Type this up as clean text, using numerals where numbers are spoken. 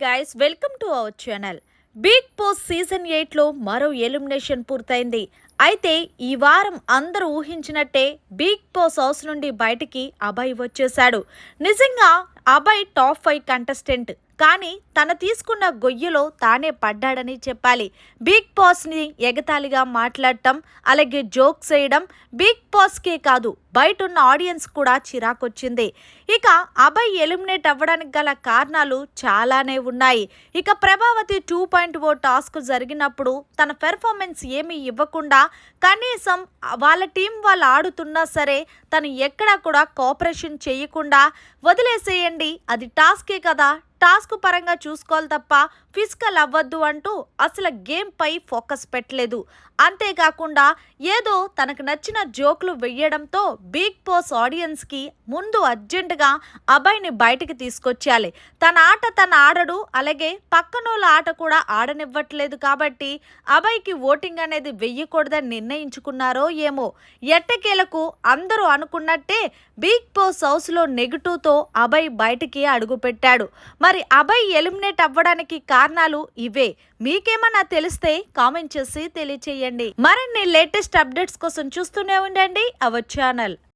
Guys, welcome to our channel. Bigg Boss season 8లో మరో elimination పూర్తయింది. అయితే ఈ వారం అందరూ ఊహించినట్టే బిగ్ బాస్ హౌస్ నుండి బయటికి అభయ్ వచ్చేశాడు. నిజంగా అభయ్ టాప్ 5 కంటెస్టెంట్, కానీ తన తీసుకున్న గొయ్యలో తానే పడ్డాడని చెప్పాలి. బిగ్ బాస్ని ఎగతాళిగా మాట్లాడటం, అలాగే జోక్స్ వేయడం బిగ్ బాస్కే కాదు బయట ఉన్న ఆడియన్స్ కూడా చిరాకొచ్చింది. ఇక అభయ్ ఎలిమినేట్ అవ్వడానికి గల కారణాలు చాలానే ఉన్నాయి. ఇక ప్రభావతి 2.0 టాస్క్ జరిగినప్పుడు తన పెర్ఫార్మెన్స్ ఏమీ ఇవ్వకుండా, కనీసం వాళ్ళ టీం వాళ్ళు ఆడుతున్నా సరే తను ఎక్కడా కూడా కోఆపరేషన్ చేయకుండా వదిలేసేయండి, అది టాస్కే కదా, టాస్క్ పరంగా చూసుకోవాలి తప్ప ఫిజికల్ అవ్వద్దు అంటూ అసలు గేమ్ పై ఫోకస్ పెట్టలేదు. అంతేకాకుండా ఏదో తనకు నచ్చిన జోకులు వెయ్యడంతో బిగ్ బాస్ ఆడియన్స్ కి ముందు అర్జెంటుగా అభయ్ని బయటికి తీసుకొచ్చేయాలి. తన ఆట తన ఆడడు, అలాగే పక్కనోళ్ళ ఆట కూడా ఆడనివ్వట్లేదు కాబట్టి అభయ్కి ఓటింగ్ అనేది వెయ్యకూడదని నిర్ణయించుకున్నారో ఏమో. ఎట్టకేలకు అందరూ అనుకున్నట్టే బిగ్ బాస్ హౌస్ లో నెగిటివ్తో అభయ్ బయటికి అడుగు పెట్టాడు. మరి అభయ్ ఎలిమినేట్ అవ్వడానికి కారణాలు ఇవే. మీకేమన్నా తెలిస్తే కామెంట్ చేసి తెలియచేయండి. మరిన్ని లేటెస్ట్ అప్డేట్స్ కోసం చూస్తూనే ఉండండి అవర్ ఛానల్.